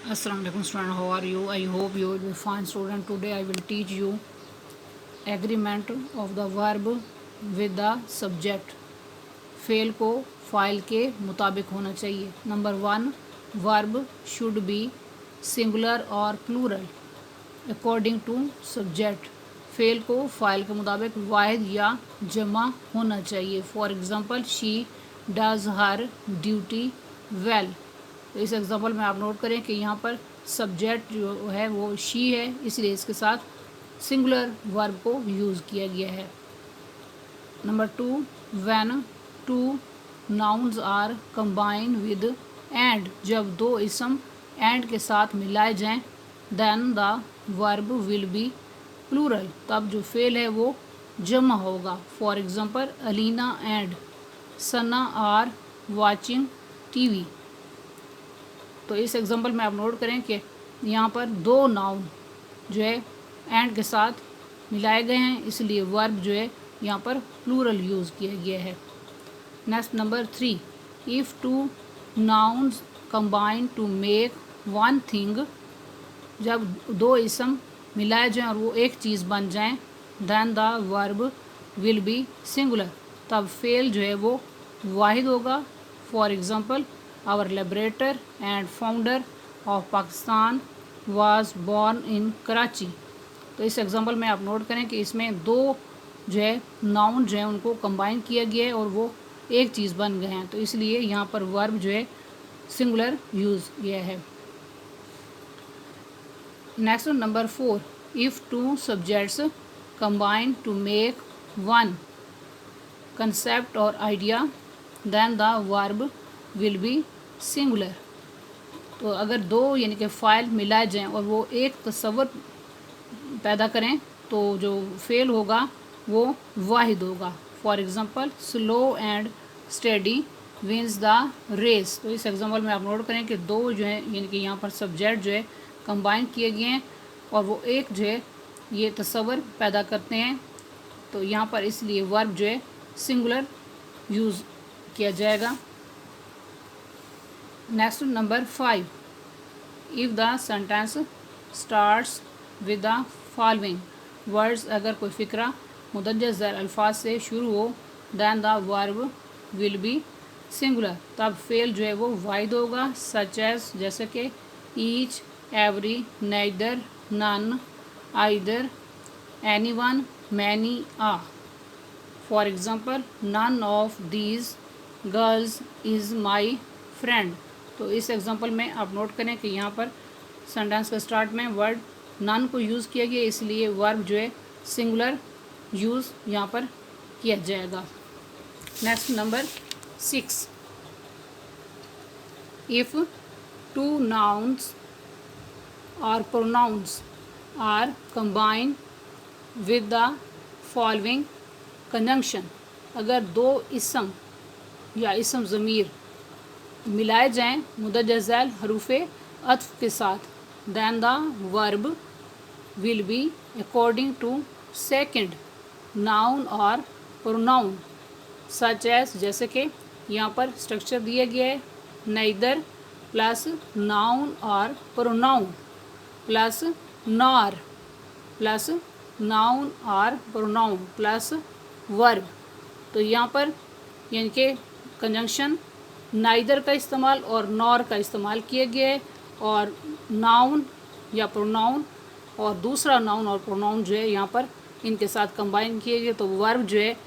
Assalamu alaikum student, how are you? I hope you will be fine student. Today I will teach you agreement of the verb with the subject. फेल को फाइल के मुताबिक होना चाहिए. Number 1, verb should be singular और plural according to subject. फेल को फाइल के मुताबिक वाहिद या जमा होना चाहिए. For example, she does her duty well. तो इस एग्जांपल में आप नोट करें कि यहाँ पर सब्जेक्ट जो है वो शी है, इसलिए इसके साथ सिंगुलर वर्ब को यूज़ किया गया है. Number 2, when two nouns are combine with and. जब दो इसम एंड के साथ मिलाए जाएं, then the verb will be plural. तब जो फेल है वो जमा होगा. For example, Alina and Sana are watching TV. तो इस एग्जांपल में आप नोट करें कि यहाँ पर दो नाउन जो है एंड के साथ मिलाए गए हैं, इसलिए वर्ब जो है यहाँ पर प्लूरल यूज़ किया गया है. Next number 3, if two nouns combine to make one thing. जब दो इसम मिलाए जाएं और वो एक चीज़ बन जाएं, then the verb will be singular. तब फेल जो है वो वाहिद होगा. For example, our liberator and founder of Pakistan was born in Karachi. तो इस एग्जांपल में आप नोट करें कि इसमें दो जो है नाउन जो है उनको कंबाइन किया गया है और वो एक चीज़ बन गए हैं, तो इसलिए यहाँ पर वर्ब जो है सिंगुलर यूज़ किया है. Next number 4, if two subjects combine to make one concept और idea, then the verb will be singular. तो अगर दो यानी कि फ़ाइल मिलाए जाएं और वो एक तस्वर पैदा करें, तो जो फेल होगा वो वाहिद होगा. For example, slow and steady wins the race. तो इस एग्जांपल में आप नोट करें कि दो जो है यानी कि यहाँ पर सब्जेक्ट जो है कंबाइन किए गए हैं और वो एक जो है ये तस्वर पैदा करते हैं, तो यहाँ पर इसलिए वर्ब जो है सिंगुलर यूज़ किया जाएगा. Next number 5, if the sentence starts with the following words. अगर कोई फ़िक्रा मुदज्जर ज़ैर अल्फाज से शुरू हो, then the verb will be singular. तब फेल जो है वो वाहिद होगा. सच एज, जैसे कि each, every, neither, none, either, anyone, many, ah. For example, none of these girls is my friend. तो इस एग्जांपल में आप नोट करें कि यहाँ पर सेंटेंस के स्टार्ट में वर्ड नन को यूज़ किया गया, इसलिए वर्ब जो है सिंगुलर यूज़ यहाँ पर किया जाएगा. Next number 6, if two nouns और pronouns are combine with the following conjunction. अगर दो इसम या इसम ज़मीर मिलाए जाएं मुदज्जर ज़ैल हरूफ़े अत्फ़ के साथ, then the verb will be according to second noun और प्रोनाउन. सच एज, जैसे कि यहाँ पर स्ट्रक्चर दिया गया है, नेदर प्लस नाउन और pronoun plus nor plus noun और प्रोनाउन प्लस वर्ब. तो यहाँ पर यानी कि कंजंक्शन नाइदर का इस्तेमाल और नॉर का इस्तेमाल किया गया है, और नाउन या प्रोनाउन और दूसरा नाउन और प्रोनाउन जो है यहाँ पर इनके साथ कंबाइन किए गए, तो वर्ब जो है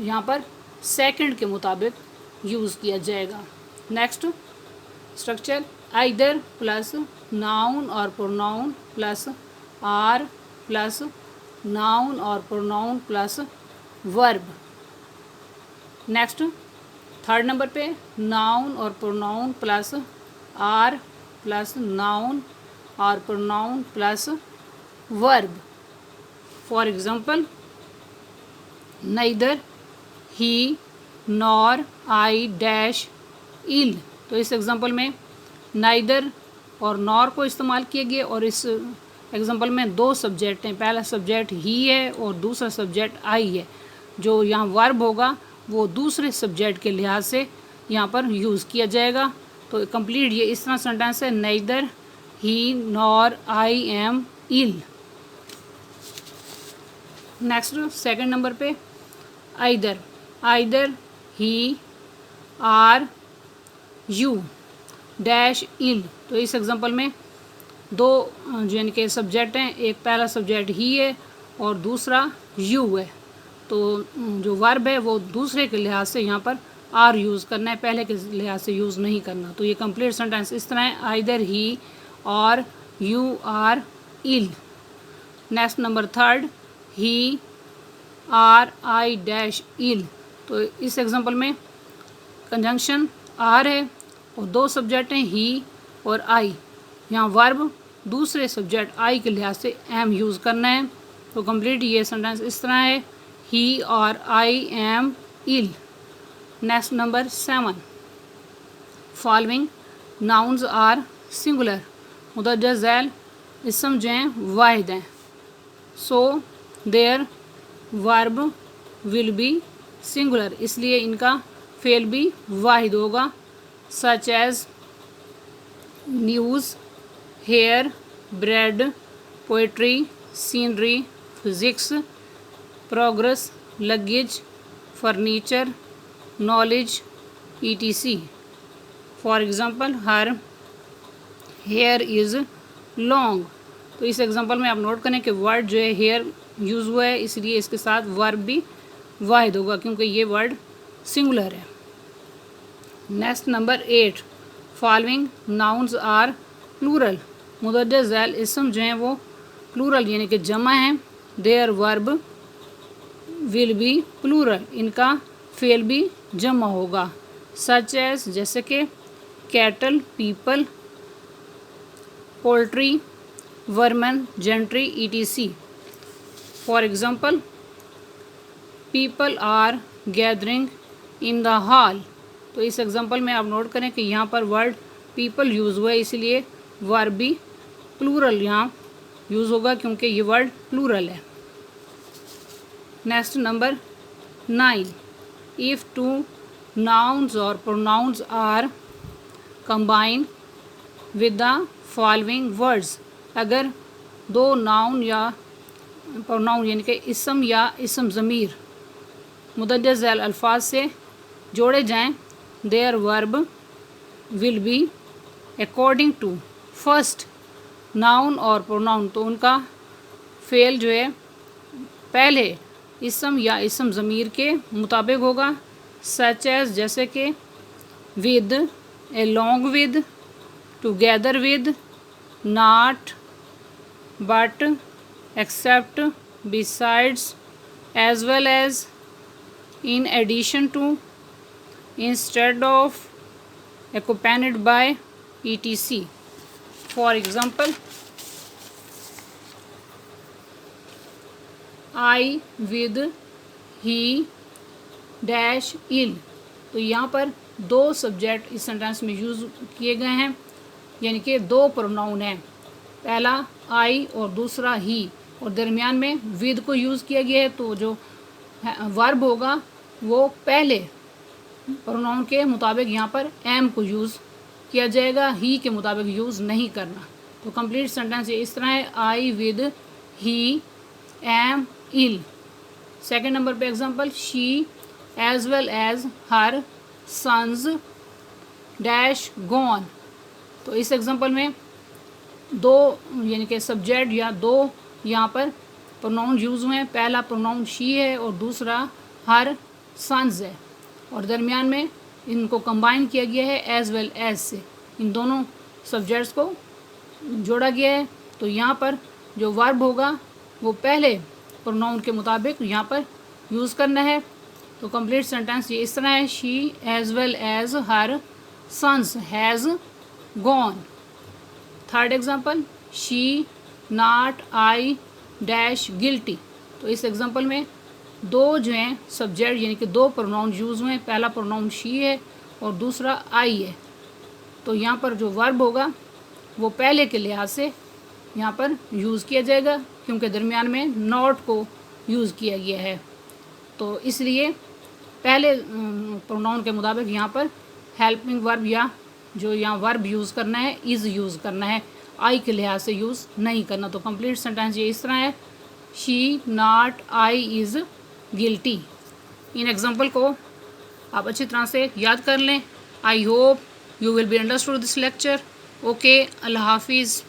यहाँ पर सेकंड के मुताबिक यूज़ किया जाएगा. Next structure, either plus noun और pronoun plus or plus noun और pronoun plus verb. Next third number पे नाउन और pronoun plus or plus noun और pronoun plus verb. For example, neither he nor I dash ill. तो इस example में neither और nor को इस्तेमाल किए गए, और इस एग्जांपल में दो सब्जेक्ट हैं. पहला सब्जेक्ट ही है और दूसरा सब्जेक्ट आई है. जो यहाँ वर्ब होगा वो दूसरे सब्जेक्ट के लिहाज से यहाँ पर यूज़ किया जाएगा. तो कंप्लीट ये इस तरह सेंटेंस है, neither he nor I am ill. Next second number पे either, either he or you dash ill. तो इस एग्जांपल में दो जो यानी कि सब्जेक्ट हैं, एक पहला सब्जेक्ट ही है और दूसरा यू है। तो जो वर्ब है वो दूसरे के लिहाज से यहाँ पर आर यूज़ करना है, पहले के लिहाज से यूज़ नहीं करना। तो ये कंप्लीट सेंटेंस इस तरह है, आइदर ही और you are ill. Next number third, he or I dash ill. तो इस एग्जांपल में कंजंक्शन आर है और दो सब्जेक्ट हैं ही और आई। यहाँ वर्ब दूसरे सब्जेक्ट आई के लिहाज से एम यूज़ करना है। तो कंप्लीट ये सेंटेंस इस तरह है, ही और I am ill. Next number 7, following nouns are singular. मुदज्जर झैल इसम जो हैं वाहिद हैं, so there verb will be singular, इसलिए इनका फेल भी वाहिद होगा। Such as news, hair, bread, poetry, scenery, physics, progress, luggage, furniture, knowledge, etc. For example her hair is long. तो इस एग्जांपल में आप नोट करें कि वर्ड जो है हेयर यूज़ हुआ है, इसलिए इसके साथ वर्ब भी वाहिद होगा क्योंकि ये वर्ड सिंगुलर है। Next number 8, following nouns are plural. मुदज्जर झैल इसम जो हैं वो प्लूरल यानी कि जमा हैं, there verb will be plural, इनका फेल भी जमा होगा। सच एज जैसे कि cattle, people, poultry, vermin, gentry, etc. For example people are gathering in the hall. तो इस एग्जांपल में आप नोट करें कि यहाँ पर वर्ड पीपल यूज़ हुआ है, इसलिए वर्ब भी प्लूरल यहाँ यूज़ होगा क्योंकि ये वर्ड प्लूरल है। Next number 9, if two nouns और pronouns are combine with the following words. अगर दो नाउन या प्रोनाउन यानी कि इसम या इसम ज़मीर मुदज्जर झैल अल्फाज से जोड़े जाएं, there verb will be according to first noun और प्रोनाउन। तो उनका फेल जो है पहले इसम या इसम ज़मीर के मुताबिक होगा। सच एज जैसे कि with, along with, together with, not, but, except, besides, as well as, in addition to, instead of, accompanied by, etc. For example, I with, he dash ill. तो यहाँ पर दो सब्जेक्ट इस सेंटेंस में use किए गए हैं, यानी कि दो प्रोनाउन हैं, पहला आई और दूसरा ही, और दरमियान में विद को यूज़ किया गया है। तो जो वर्ब होगा वो पहले प्रोनाउन के मुताबिक यहाँ पर एम को यूज़ किया जाएगा, ही के मुताबिक यूज़ नहीं करना। तो कंप्लीट सेंटेंस ये इस तरह है, I with he am ill. Second number पे example, she as well as her sons dash gone. तो इस एग्जांपल में दो यानी कि सब्जेक्ट या दो यहाँ पर प्रोनाउन यूज़ हुए हैं, पहला प्रोनाउन शी है और दूसरा हर सन्स है, और दरमियान में इनको कंबाइन किया गया है एज वेल एज से, इन दोनों सब्जेक्ट्स को जोड़ा गया है। तो यहाँ पर जो वर्ब होगा वो पहले प्रोनाउन के मुताबिक यहाँ पर यूज़ करना है। तो कंप्लीट सेंटेंस ये इस तरह है, she as well as her sons has gone. Third example, she not I dash guilty. तो इस एग्जांपल में दो जो हैं सब्जेक्ट यानी कि दो प्रोनाउन यूज़ हुए हैं, पहला प्रोनाउन शी है और दूसरा आई है। तो यहाँ पर जो वर्ब होगा वो पहले के लिहाज से यहाँ पर यूज़ किया जाएगा क्योंकि दरमियान में नॉट को यूज़ किया गया है। तो इसलिए पहले प्रोनाउन के मुताबिक यहाँ पर हेल्पिंग वर्ब या जो यहाँ वर्ब यूज़ करना है इज़ यूज़ करना है, आई के लिहाज से यूज़ नहीं करना। तो कंप्लीट सेंटेंस ये इस तरह है, she not I is guilty. इन एग्जाम्पल को आप अच्छी तरह से याद कर लें। I hope you will be understood this lecture. Okay, अल्लाह हाफिज़।